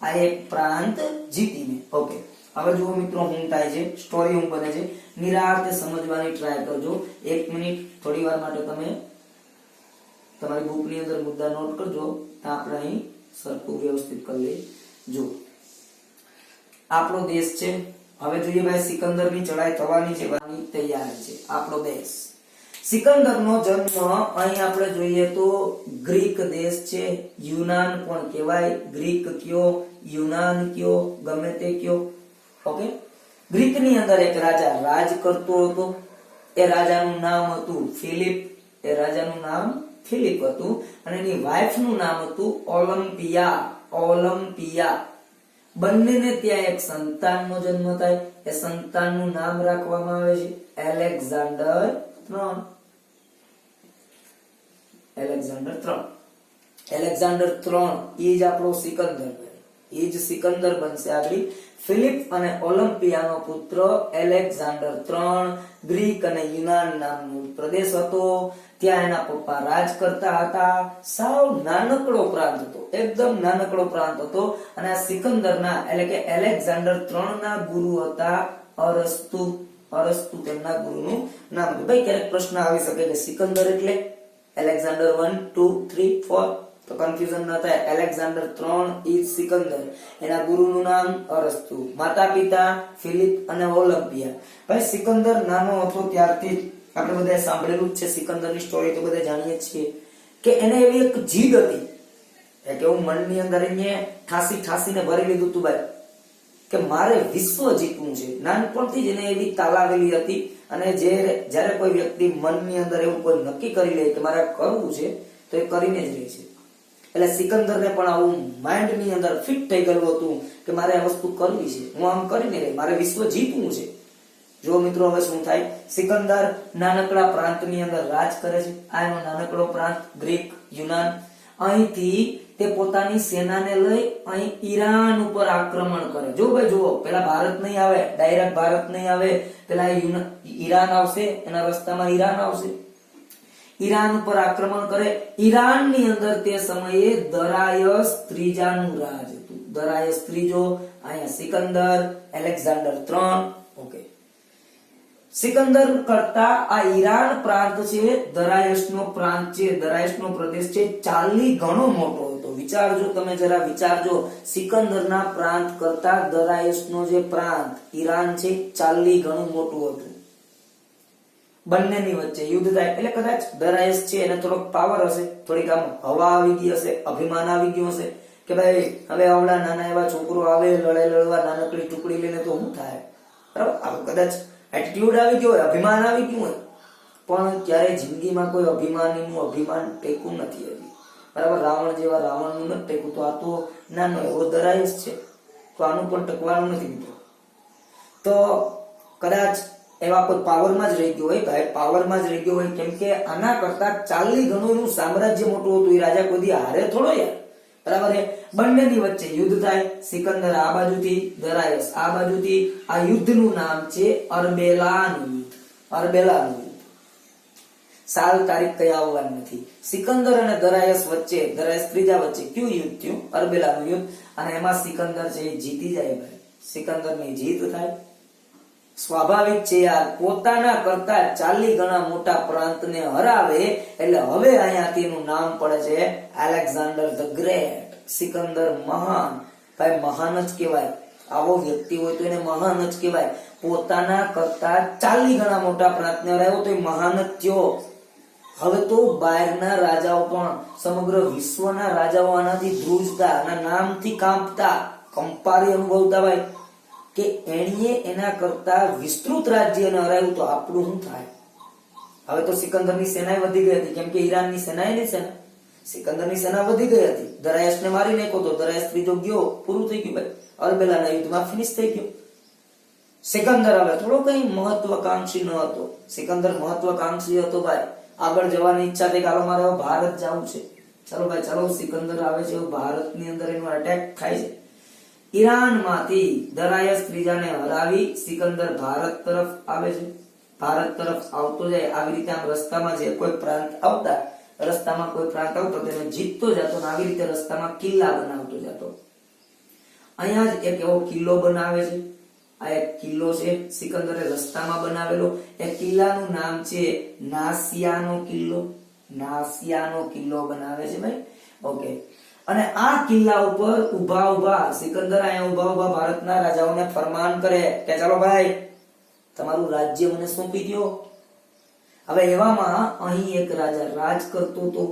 આ એક પ્રાંત જીતીને. ઓકે, હવે જુઓ મિત્રો શું થાય છે, સ્ટોરી શું બને છે, નિરાંતે સમજવાની ટ્રાય કરજો. 1 મિનિટ થોડી વાર માટે તમે તમારી બુકની અંદર મુદ્દા નોટ કરજો. આપણે અહીં સરખું વ્યવસ્થિત કરી લઈએ. જો આપણો દેશ છે, હવે જોઈએ ભાઈ સિકંદરની ચડાઈ થવાની છે, તૈયારી છે આપણો દેશ. સિકંદરનો જન્મ અહીં આપણે જોઈએ તો ગ્રીક દેશ છે, યુનાન પણ કહેવાય, ગ્રીક કયો, યુનાન કયો, ગમે તે કયો. ઓકે, ગ્રીકની અંદર એક રાજા રાજ કરતો હતો. એ રાજાનું નામ હતું ફિલિપ. એ રાજાનું નામ ફિલિપ હતું અને એની વાઇફનું નામ હતું ઓલિમ્પિયા. ઓલિમ્પિયા. બંનેને ત્યાં એક સંતાનનો જન્મ થાય. એ સંતાનનું નામ રાખવામાં આવે છે Alexander III. Alexander III. Alexander III એ જ આપણો સિકંદર, એ જ સિકંદર બનશે આગળ. ફિલિપ અને ઓલિમ્પિયાનો પુત્ર એલેક્ઝાન્ડર III ગ્રીક અને યુનાન નામનો પ્રદેશ હતો. ત્યાં એના પપ્પા રાજ કરતા હતા. સાવ નાનકડો પ્રાંત હતો, એકદમ નાનકડો પ્રાંત હતો. અને આ સિકંદરના એટલે કે એલેક્ઝાન્ડર III ના ગુરુ હતા અરસ્તુ. અરસ્તુ તેમના ગુરુનું નામ હતું. ભાઈ ક્યારેક પ્રશ્ન આવી શકે કે સિકંદર એટલે એલેક્ઝાન્ડર 1, 2, 3, 4, તો કન્ફ્યુઝન ન થાય. Alexander III is Sikandar. એના ગુરુનું નામ અરસ્તુ. માતા પિતા ફિલિપ અને ઓલિમ્પિયા. ભાઈ સિકંદર નાનો હતો ત્યારથી આપણે બધાએ સાંભળેલું જ છે. સિકંદરની સ્ટોરી તો બધા જાણીએ છીએ કે એને એવી એક જીદ હતી કે એવું મનની અંદર એને ઠાસીને ભરી લીધું હતું ભાઈ કે મારે વિશ્વ જીતવું છે. નાનપણથી જ એને એવી તાલાવેલી હતી. અને જ્યારે કોઈ વ્યક્તિ મનની અંદર એવું કોઈ નક્કી કરી લે કે મારે કરવું છે તો એ કરીને જ રહે છે. એટલે સિકંદરને પણ આવું માઇન્ડ ની અંદર ફિટ થઈ ગયેલું હતું કે મારે આ વસ્તુ કરવી છે, હું આમ કરીને રહી, મારે વિશ્વ જીતવું છે. જો મિત્રો હવે શું થાય, સિકંદર નાનકડા પ્રાંતની અંદર રાજ કરે છે. આ એનો નાનકડો પ્રાંત ગ્રીક યુનાન. અહીંથી તે પોતાની સેનાને લઈ અહીં ઈરાન ઉપર આક્રમણ કરે. જો ભાઈ જુઓ, પેલા ભારત નહીં આવે, ડાયરેક્ટ ભારત નહીં આવે, પેલા ઈરાન આવશે, એના રસ્તામાં ઈરાન આવશે. ઈરાન ઉપર આક્રમણ કરે. ઈરાનની અંદર તે સમયે દરાયસ ત્રીજાનું રાજ હતું. દરાયસ ત્રીજો, અહીંયા સિકંદર, એલેક્ઝાન્ડર 3. ઓકે, સિકંદર કરતા આ ઈરાન પ્રાંત છે, દરાયસનો પ્રાંત છે, દરાયસનો પ્રદેશ છે, 40 ગણો મોટો હતો. વિચારજો, તમે જરા વિચારજો, સિકંદરના પ્રાંત કરતા દરાયસનો જે પ્રાંત ઈરાન છે 40 ગણું મોટું હતું. બંનેની વચ્ચે યુદ્ધ થાય એટલે કદાચ દરાયસ છે એને થોડોક પાવર હશે, થોડીક આમ હવા આવી ગઈ હશે, અભિમાન આવી ગયું હશે કે ભાઈ હવે આવડા નાના એવા છોકરો આવે લડાઈ લડવા નાનકડી ટુકડી લઈને તો શું થાય, બરાબર? આવું કદાચ એટીટ્યુડ આવી ગયો હોય, અભિમાન આવી ગયું હોય. પણ ક્યારે જિંદગીમાં કોઈ અભિમાનીનું અભિમાન ટેકું નથી હજી, બરાબર? રાવણ જેવા રાવણનું નથી ટેકું, તો આ તો નાનો એવો દરાયસ છે, તો આનું પણ ટકવાનું નથી મિત્રો. તો કદાચ એવા કોઈ પાવરમાં જ રહી ગયો હોય, ભાઈ પાવરમાં જ રહી ગયો હોય, કેમ કે આના કરતા 40 ગણું એનું સામ્રાજ્ય મોટું હતું. એ રાજા કોઈ હારે થોડો યાર, બરાબર છે? બંનેની વચ્ચે યુદ્ધ થાય. સિકંદર આ બાજુથી, દરાયસ આ બાજુથી. આ યુદ્ધનું નામ છે અરબેલાનું યુદ્ધ. અરબેલાનું યુદ્ધ. સાલ તારીખ કઈ આવવાની નથી. સિકંદર અને દરાયસ વચ્ચે, દરાયસ ત્રીજા વચ્ચે કયું યુદ્ધ થયું? અરબેલાનું યુદ્ધ. અને એમાં સિકંદર છે એ જીતી જાય ભાઈ, સિકંદરની જીત થાય. સ્વાભાવિક છે યાર, પોતાના કરતા 40 ગણા મોટા પ્રાંતને હરાવે એટલે હવે અહીંયાથી એનું નામ પડે છે એલેક્ઝાન્ડર ધ ગ્રેટ, સિકંદર મહાન. ભાઈ મહાન જ કહેવાય, આવો વ્યક્તિ હોય તો એને મહાન જ કહેવાય. પોતાના કરતા 40 ગણા મોટા પ્રાંતને હરાવ્યો તો એ મહાન જ થયો. હવે તો બહારના રાજાઓ પણ, સમગ્ર વિશ્વના રાજાઓ આનાથી ધ્રુજતા, આના નામથી કાંપતા, કંપારી અનુભવતા ભાઈ કે એણીએ એના કરતા વિસ્તૃત રાજ્યને હરાવ્યું તો આપણું શું થાય. હવે તો સિકંદરની સેના વધી ગઈ હતી, કેમ કે ઈરાનની સેના એની સેના, સિકંદરની સેના વધી ગઈ હતી. દરાયસને મારી નાખ્યો તો દરાયસ ત્રીજો ગયો, પૂરું થઈ ગયું ભાઈ, અરબેલાના યુદ્ધમાં ફિનિશ થઈ ગયું. સિકંદર હવે થોડો કઈ મહત્વકાંક્ષી ન હતો. સિકંદર મહત્વકાંક્ષી હતો ભાઈ, આગળ જવાની ઈચ્છા થઈ કે હાલો મારે ભારત જવું છે, ચાલો ભાઈ ચાલો. સિકંદર આવે છે, ભારતની અંદર એનો અટેક થાય છે. ઈરાનમાંથી દરાયસ ત્રીજાને હરાવી સિકંદર ભારત તરફ આવે છે. ભારત તરફ આવતો જાય, આવી રીતે આમ રસ્તામાં જે કોઈ પ્રાંત આવતા, રસ્તામાં કોઈ પ્રાંત આવતો તેને જીતતો જતો, અને આવી રીતે રસ્તામાં કિલ્લા બનાવતો જતો. અહીંયા જ એક એવો કિલ્લો બનાવે છે. આ એક કિલ્લો છે સિકંદરે રસ્તામાં બનાવેલો. એ કિલ્લાનું નામ છે નાસિયાનો કિલ્લો. નાસિયાનો કિલ્લો બનાવે છે ભાઈ. ઓકે, અને આ કિલ્લા ઉપર ઉભા સિકંદર અહીંયા ઉભા ભારતના રાજાઓને ફરમાન કરે કે ચાલો ભાઈ તમારું રાજ્ય મને સોંપી દો. હવે એવામાં અહીં એક રાજા રાજ કરતો હતો,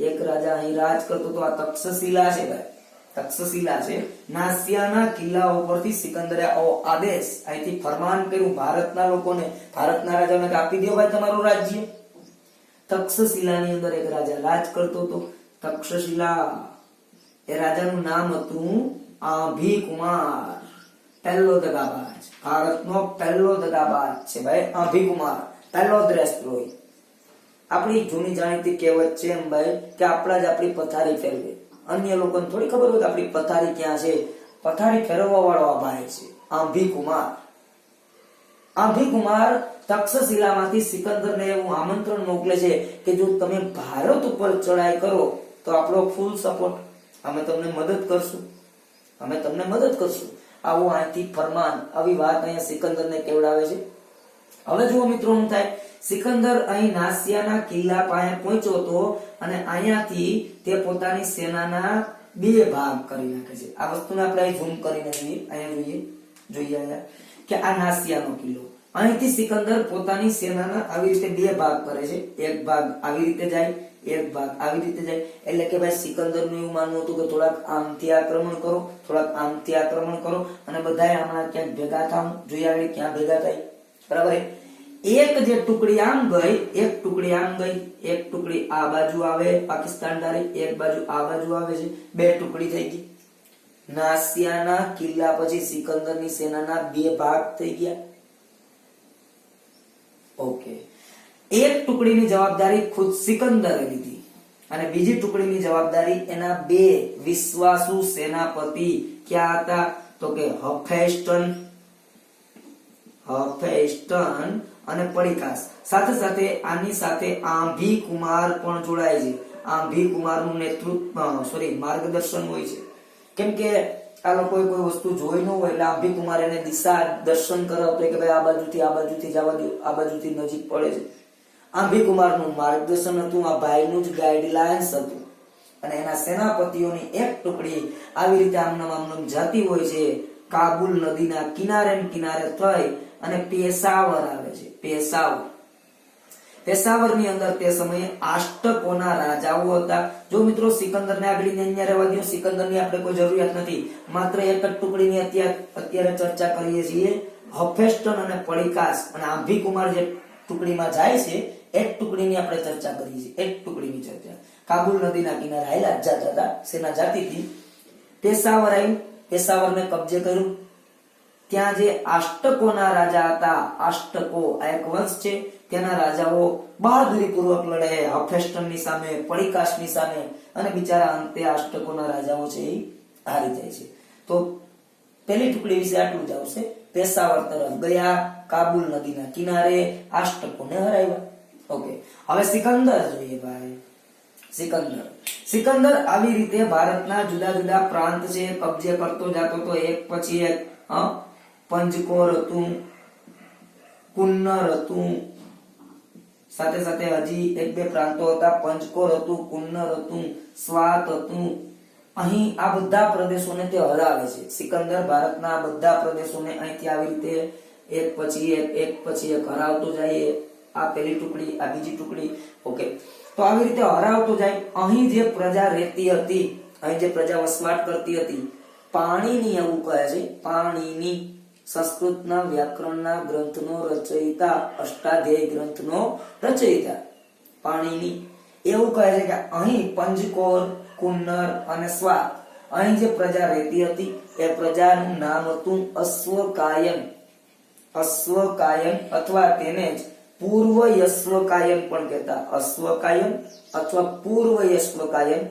એક રાજા અહીં રાજ કરતો હતો. આ તક્ષશિલા છે ભાઈ, તક્ષશિલા છે. નાસિયાના કિલ્લા ઉપરથી સિકંદરે આદેશ, અહીંથી ફરમાન કર્યું ભારતના લોકોને, ભારતના રાજાઓને કે આપી દો ભાઈ તમારું રાજ્ય. તક્ષશિલાની અંદર એક રાજા રાજ કરતો હતો. તક્ષશિલા, એ રાજાનું નામ હતું આભિકુમાર. પહેલો દગાબાજ, ભારતનો પહેલો દગાબાજ છે ભાઈ આભિકુમાર, પહેલો દ્રેસદ્રોહી. આપણી જૂની જાણીતી કહેવત છે એમ ભાઈ કે આપણા જ આપણી પથારી ફેરવે. અન્ય લોકોને થોડી ખબર હોય કે આપણી પથારી ક્યાં છે. પથારી ફેરવવા વાળો આ ભાઈ છે આભિકુમાર. આભિકુમાર તક્ષશિલામાંથી સિકંદરને એવું આમંત્રણ મોકલે છે કે જો તમે ભારત ઉપર ચડાઈ કરો તો આપણો ફૂલ સપોર્ટ, અમે તમને મદદ કરશું, અમે તમને મદદ કરશું. આવું અહીંથી ફરમાન, આવી વાત અહીંયા સિકંદરને કેવડાવે છે. હવે જુઓ મિત્રો શું થાય, સિકંદર અહીં નાસિયાના કિલ્લા પાસે પહોંચ્યો હતો અને અહીંયાથી તે પોતાની સેનાના 2 ભાગ કરી નાખે છે. આ વસ્તુને આપણે ઝૂમ કરીને અહીંયા જોઈએ અહીંયા કે આ નાસિયાનો કિલ્લો, અહીંથી સિકંદર પોતાની સેનાના આવી રીતે 2 ભાગ કરે છે. એક ભાગ આવી રીતે જાય, એક ભાગ આવી રીતે જાય. એટલે કે ભાઈ સિકંદરનું એવું માનવું હતું કે થોડાક આમથી આક્રમણ કરો, થોડાક આમથી આક્રમણ કરો, અને બધાએ હમણાં ક્યાંક ભેગા થાવ. જોઈએ આગળ ક્યાં ભેગા થાય, બરાબર. એક જે ટુકડી આમ ગઈ, એક ટુકડી આમ ગઈ, એક ટુકડી આ બાજુ આવે પાકિસ્તાન ડારી, એક બાજુ આ બાજુ આવે છે, બે ટુકડી થઈ ગઈ. નાસિયાના કિલ્લા પછી સિકંદરની સેનાના બે ભાગ થઈ ગયા. ઓકે, એક ટુકડીની જવાબદારી ખુદ સિકંદરે લીધી અને બીજી ટુકડીની જવાબદારી એના બે વિશ્વાસુ સેનાપતિ ક્યાં હતા તો કે હફેસ્ટન અને પડીકાસ. સાથે સાથે આની સાથે આંભી કુમાર પણ જોડાય છે. આંભી કુમારનું માર્ગદર્શન હોય છે. કેમ કે આ લોકો કોઈ વસ્તુ જોઈ ન હોય એટલે આંભી કુમાર એને દિશા દર્શન કરાવતો કે ભાઈ આ બાજુથી જવા દો, આ બાજુથી નજીક પડે છે. આંભી કુમારનું માર્ગદર્શન હતું, આ ભાઈનું જ ગાઈડલાઇન્સ હતું. અને એના સેનાપતિઓની એક ટુકડી આવી રીતે આમનામ જાતી હોય છે. કાબુલ નદીના કિનારે થઈ અને પેશાવર આવે છે. પેશાવરની અંદર તે સમયે આષ્ટકોના રાજાઓ હતા. જો મિત્રો સિકંદરને આગળ અહીંયા રહેવા દો, સિકંદરની આપણે કોઈ જરૂરિયાત નથી. માત્ર એક જ ટુકડીની અત્યારે ચર્ચા કરીએ છીએ. હફેસ્ટન અને પડીકાસ અને આંભી કુમાર જે ટુકડીમાં જાય છે એક ટુકડીની આપણે ચર્ચા કરીએ છીએ. એક ટુકડીની ચર્ચા કાબુલ નદીના કિનારે આયલા જતા સેના જાતી હતી. પેશાવર આવ્યું, પેશાવરને કબજે કર્યું. ત્યાં જે આષ્ટકોના રાજા હતા, આષ્ટકો આ એક વંશ છે, તેના રાજાઓ બહાદુરી પૂર્વક લડે હફેસ્ટનની સામે, પડીકાસની સામે અને બિચારા અંતે આષ્ટકોના રાજાઓ છે એ હારી જાય છે. તો પહેલી ટુકડી વિશે આટલું જ આવશે. પેશાવર તરફ ગયા, કાબુલ નદીના કિનારે આષ્ટકોને હરાવ્યા. ઓકે, હવે સિકંદર જોઈએ ભાઈ. સિકંદર આવી રીતે ભારતના જુદા જુદા પ્રાંત છે કબજે કરતો જતો તો એક પછી એક. પંજકોર હતું, કુન્નર હતું, સાથે સાથે હજી એક બે પ્રાંતો હતા. પંજકોર હતું, કુન્નર હતું, સ્વાત હતું. અહીં આ બધા પ્રદેશોને તે હરાવે છે. સિકંદર ભારતના બધા પ્રદેશોને અહીંથી આવી રીતે એક પછી એક હરાવતો જાય. આ પહેલી ટુકડી, આ બીજી ટુકડી. ઓકે, તો આવી રીતે હરાવતો જાય. અહીં જે પ્રજા રહેતી હતી, અહીં જે પ્રજા વસવાટ કરતી હતી, પાણીની એવું કહે છે. પાણીની સંસ્કૃતના વ્યાકરણના ગ્રંથનો રચયિતા, અષ્ટાધ્યાયી ગ્રંથનો રચયિતા પાણીની એવું કહે છે કે અહીં પંજકોર, કુન્નર અને સ્વાત અહીં જે પ્રજા રહેતી હતી એ પ્રજાનું નામ હતું અશ્વકાયન. અથવા તેને જ પૂર્વ યશ્વકાયન પણ કહેતા. અશ્વકાયન અથવા પૂર્વ યશ્વકાયન.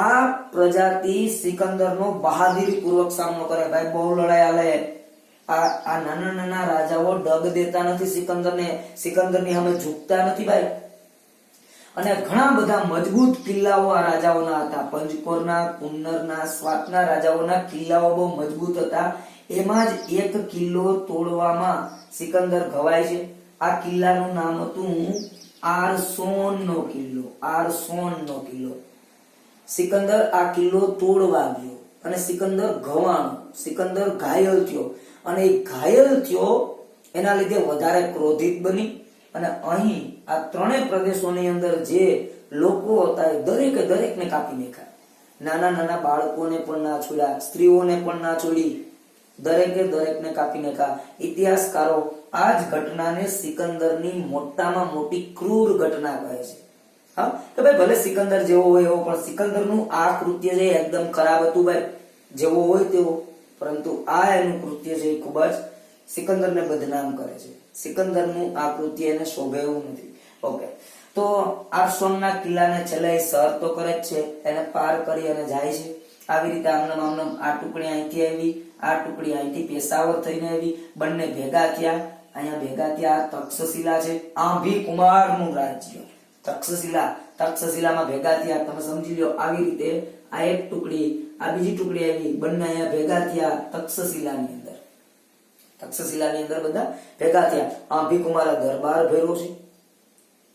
આ પ્રજાતિ સિકંદરનો બહાદુરી પૂર્વક સામનો કરે. ભાઈ બહુ લડાઈ આલે. આ નાના નાના રાજાઓ ડગ દેતા નથી સિકંદરની સામે ઝૂકતા નથી ભાઈ. અને ઘણા બધા મજબૂત કિલ્લાઓ આ રાજાઓના હતા. પંજકોરના, કુન્નરના, સ્વાતના રાજાઓના કિલ્લાઓ બહુ મજબૂત હતા. એમાં જ એક કિલ્લો તોડવામાં સિકંદર ઘવાય છે. આ કિલ્લાનું નામ હતું આરસોનનો કિલ્લો. સિકંદર આ કિલ્લો તોડવા ગયો અને સિકંદર ઘવાણો. સિકંદર ઘાયલ થયો અને એ ઘાયલ થયો એના લીધે વધારે ક્રોધિત બની અને અહીં આ ત્રણેય પ્રદેશોની અંદર જે લોકો હતા એ દરેકને કાપી નાખ્યા. નાના નાના બાળકોને પણ ના છોડ્યા, સ્ત્રીઓને પણ ના છોડી, દરેકને કાપી નાખ્યા. ઇતિહાસકારો આ જ ઘટનાને સિકંદરની મોટામાં મોટી ક્રૂર ઘટના કહે છે. હા, કે ભાઈ ભલે સિકંદર જેવો હોય એવો, પણ સિકંદરનું આ કૃત્ય છે એકદમ ખરાબ હતું ભાઈ. જેવો હોય તેવો, પરંતુ આ એનું કૃત્ય છે ખૂબ જ સિકંદરને બદનામ કરે છે. સિકંદરનું આ કૃત્ય એને શોભે એવું નથી. ઓકે, તો આરસોનના કિલ્લાને છેલ્લે સર તો કરે જ છે, એને પાર કરી અને જાય છે. આવી રીતે આમનામ આ ટુકડી અહીંથી આવી, આ ટુકડી અહીંથી પેશાવર થઈને આવી, બંને ભેગા થયા. અહીંયા ભેગા થયા. તક્ષશિલા છે, આંભી કુમારનું રાજ્ય. તક્ષશિલામાં ભેગા થયા. તમે સમજી લો. આવી રીતે આ એક ટુકડી, આ બીજી ટુકડી આવી, બંને અહીંયા ભેગા થયા તક્ષશિલાની અંદર બધા ભેગા થયા. આંભી કુમારે દરબાર ભર્યો છે.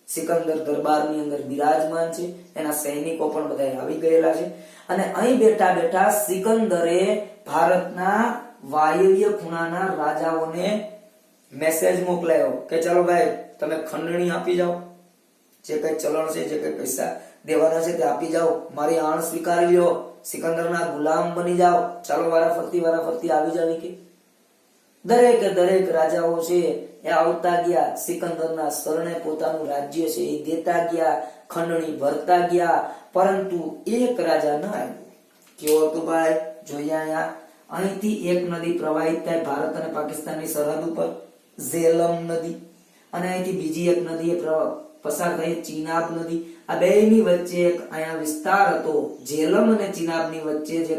સિકંદર દરબારની અંદર બિરાજમાન છે. એના સૈનિકો પણ બધા આવી ગયેલા છે. અને અહીં બેઠા સિકંદરે ભારતના વાયવ્ય ખૂણાના રાજાઓને મેસેજ મોકલાયો કે ચલો ભાઈ તમે ખંડણી આપી જાઓ. જે કઈ ચલણ છે, જે કઈ પૈસા દેવાના છે તે આપી જાઓ. મારી આણ સ્વીકારી લ્યો. સિકંદરના ગુલામ બની જાઓ. ચાલો વારાફરતી આવી જાવી કે દરેકે દરેક રાજાઓ છે એ આવતા ગયા, સિકંદરના શરણે પોતાનું રાજ્ય છે એ દેતા ગયા, ખંડણી ભરતા ગયા, પરંતુ એક રાજા ન આવ્યો. કેવો હતો ભાઈ? જોઈએ અહીંયા. અહીંથી એક નદી પ્રવાહિત થાય ભારત અને પાકિસ્તાનની સરહદ ઉપર, ઝેલમ નદી, અને અહીંથી બીજી એક નદી એ પસાર થઈ, ચિનાબ નદી. આ બેની વચ્ચે એક અહીંયા વિસ્તાર હતો, ઝેલમ અને ચિનાબની વચ્ચે જે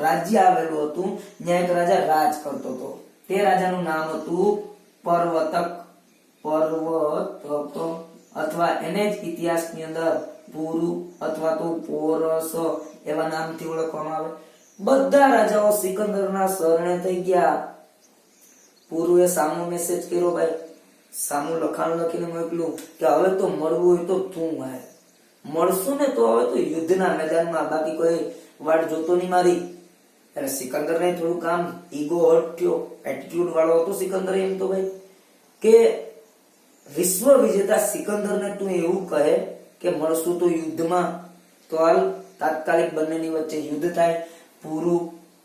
રાજ્ય આવેલું હતું, ત્યાં એક રાજા રાજ કરતો હતો. તે રાજાનું નામ હતું પર્વતક, અથવા એને જ ઇતિહાસની અંદર પુરુ અથવા તો પોરસ એવા નામથી ઓળખવામાં આવે. બધા રાજાઓ સિકંદરના શરણે થઈ ગયા. પુરુએ સામો મેસેજ કર્યો ભાઈ, સામું લખાણ લખીને મોકલ્યું કે હવે તો મળવું હોય તો તું આય, મળશું ને તો હવે તો યુદ્ધના મેદાનમાં, બાકી કોઈ વાટ જોતો નહીં મારી. એટલે સિકંદરને થોડું કામ ઈગો હર્ટ થયો, એટીટ્યુડ વાળો હતો સિકંદર. એમ તો ભાઈ કે વિશ્વ વિજેતા સિકંદરને તું એવું કહે કે મળશું તો યુદ્ધમાં, તો હાલ તાત્કાલિક બંનેની વચ્ચે યુદ્ધ થાય. પુરુ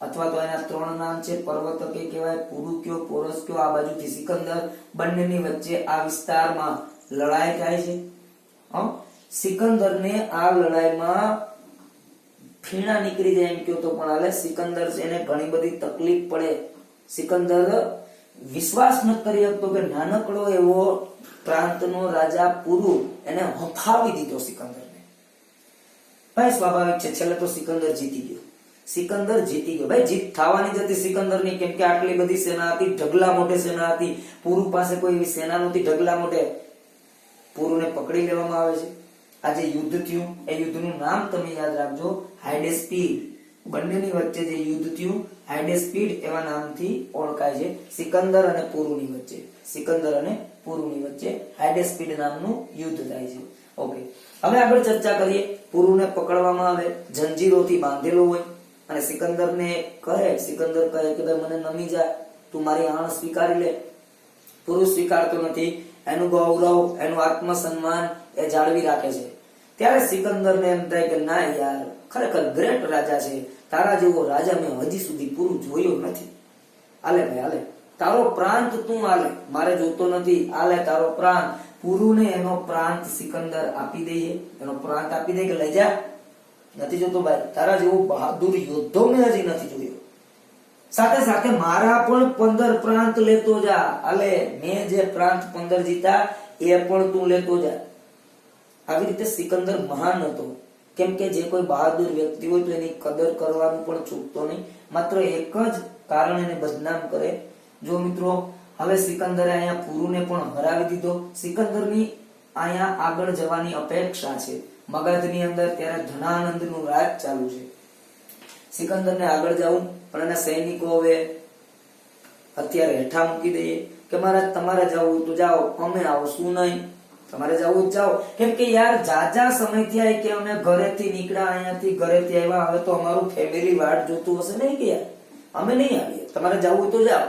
અથવા તો એના ત્રણ નામ છે, પર્વતકે કહેવાય, પુરુ કયો, પોરસ કયો, આ બાજુથી સિકંદર, બંનેની વચ્ચે આ વિસ્તારમાં લડાઈ થાય છે. સિકંદરને આ લડાઈમાં ફીણા નીકળી જાય એમ કયો તો પણ હાલે. સિકંદર છે એને ઘણી બધી તકલીફ પડે. સિકંદર વિશ્વાસ ન કરી શકતો કે નાનકડો એવો પ્રાંતનો રાજા પુરુ એને હંફાવી દીધો સિકંદરને. ભાઈ સ્વાભાવિક છે, છેલ્લે તો સિકંદર જીતી ગયો. સિકંદર જીતી ગયો. ભાઈ જીત થવાની જ હતી સિકંદરની, કેમ કે આટલી બધી સેના હતી, ઢગલા મોટે સેના હતી. પુરુ પાસે કોઈ એવી સેના નહોતી ઢગલા મોટે. પુરુને પકડી લેવામાં આવે છે. આ જે યુદ્ધ થયું એ યુદ્ધનું નામ તમે યાદ રાખજો, હાઇડેસ્પીડ. બંનેની વચ્ચે જે યુદ્ધ થયું હાઇડેસ્પીડ એવા નામથી ઓળખાય છે. સિકંદર અને પુરુની વચ્ચે, સિકંદર અને પુરુની વચ્ચે હાઇડેસ્પીડ નામનું યુદ્ધ થાય છે. ઓકે, હવે આગળ ચર્ચા કરીએ. પુરુને પકડવામાં આવે, જંજીરોથી બાંધેલો હોય, અને સિકંદરને કહે, સિકંદર કહે કે ભાઈ મને નમી જા, તું મારી આણ સ્વીકારી લે. પુરુ સ્વીકારતો નથી. એનું ગૌરવ, એનું આત્મસન્માન એ જાળવી રાખે છે. ત્યારે સિકંદરને એમ થાય કે ના યાર, ખરેખર ગ્રેટ રાજા છે, તારા જેવો રાજા મેં હજી સુધી પુરુ જોયો નથી. આલે ભાઈ આલે, તારો પ્રાંત તું આલે, મારે જોતો નથી, આલે તારો પ્રાંત. પુરુને એનો પ્રાંત સિકંદર આપી દઈએ, એનો પ્રાંત આપી દે કે લઈ જા. નથી જોતો ભાઈ, તારા જેવો બહાદુર યોદ્ધો મેં હજી નથી જોયો. સાથે સાથે મારા પણ 15 પ્રાંત લેતો જા. આલે, મેં જે પ્રાંત 15 જીતા એ પણ તું લેતો જા. આવી રીતે સિકંદર મહાન હતો, કેમ કે જે કોઈ બહાદુર વ્યક્તિ હોય તો એની કદર કરવાનું પણ ચૂકતો નહીં. માત્ર એક જ કારણ એને બદનામ કરે. જો મિત્રો, હવે સિકંદરે અહીંયા પુરુને પણ હરાવી દીધો. સિકંદરની અહીંયા આગળ જવાની અપેક્ષા છે. મગધની અંદર ત્યારે ધનાનંદનું રાજ ચાલુ છે. સિકંદરને આગળ જવું, પણ એના સૈનિકો હવે અત્યારે હેઠા મૂકી દઈએ કે મહારાજ તમારે જવું તો જાઓ, અમે આવશું નહીં. તમારે જવું જ જાઓ, કેમ કે યાર જાજા સમયથી આય કે અમે ઘરેથી નીકળ્યા, અહીંયાથી ઘરેથી આવ્યા, હવે તો અમારું ફેમિલી વાટ જોતું હશે નહીં કે યાર અમે નહીં આવીએ, તમારે જવું તો જાઓ.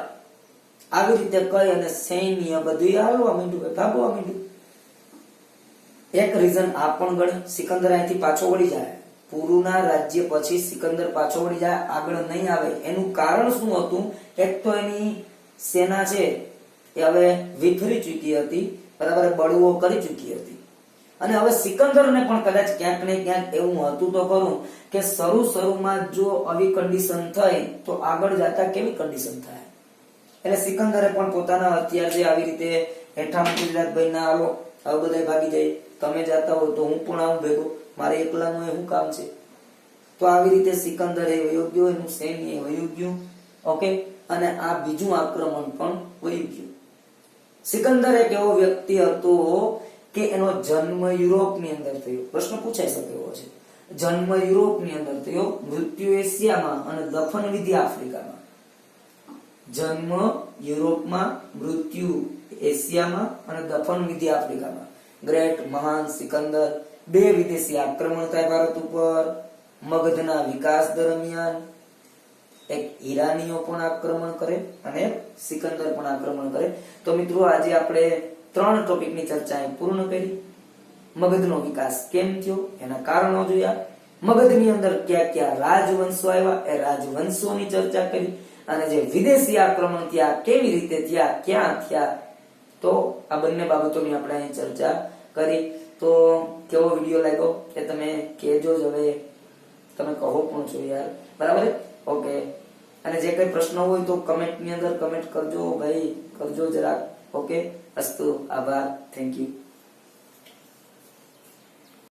આવી રીતે કહી અને સૈન્ય બધું હાલવા માંડ્યું, ભાગવા માંડ્યું. એક રીઝન આ પણ ગણી, સિકંદર અહીંથી પાછો વળી જાય. પુરુના રાજ્ય પછી સિકંદર પાછો વળી જાય, આગળ નહીં આવે. એનું કારણ શું હતું? એક તો એની સેના છે એ હવે વિફરી ચૂકી હતી, બરાબર, બળવો કરી ચૂકી હતી. અને હવે સિકંદરને પણ કદાચ ક્યાંક ને ક્યાંક એવું હતું તો ખરું કે શરૂમાં જો આવી કન્ડિશન થઈ તો આગળ જતા કેવી કન્ડિશન થાય. એટલે સિકંદરે પણ પોતાના હથિયાર જે આવી રીતે હેઠા મૂકી દીધા. ભાઈ ના હાલો, હવે બધા ભાગી જાય, તમે જાતા હોય તો હું પણ આવું ભેગો, મારે એકલાનું એ શું કામ છે. તો આવી રીતે સિકંદર એ વયો ગયો, એનું સૈન્ય વયું ગયું. ઓકે, અને આ બીજું આક્રમણ પણ વયું ગયું. સિકંદર એક એવો વ્યક્તિ હતો કે એનો જન્મ યુરોપની અંદર થયો. પ્રશ્ન પૂછાઈ શકે એવો છે. જન્મ યુરોપની અંદર થયો, મૃત્યુ એશિયામાં અને દફન વિધિ આફ્રિકામાં. જન્મ યુરોપમાં, મૃત્યુ એશિયામાં અને દફન વિધિ આફ્રિકામાં. ગ્રેટ મહાન સિકંદર. 2 વિદેશી આક્રમણ થાય ભારત ઉપર. મગધના વિકાસ દરમિયાન એક ઈરાનીઓ પણ આક્રમણ કરે અને સિકંદર પણ આક્રમણ કરે. તો મિત્રો, આજે આપણે 3 ટોપિકની ચર્ચા પૂર્ણ કરી. મગધનો વિકાસ કેમ થયો, એના કારણો જોયા. મગધની અંદર કયા કયા રાજવંશો આવ્યા, એ રાજવંશોની ચર્ચા કરી. અને જે વિદેશી આક્રમણ થયા કેવી રીતે થયા, ક્યાં થયા, તો આ બંને બાબતોની આપણે અહીં ચર્ચા કરી. તો કેવો વિડીયો લાગ્યો એ તમે કહેજો જ. હવે તમે કહો પણ છો યાર, બરાબર? ઓકે. અને જે કઈ પ્રશ્ન હોય તો કમેન્ટ ની અંદર કમેન્ટ કરજો ભાઈ, કરજો જરાક. ઓકે, અસ્તુ, આભાર, થેન્ક યુ.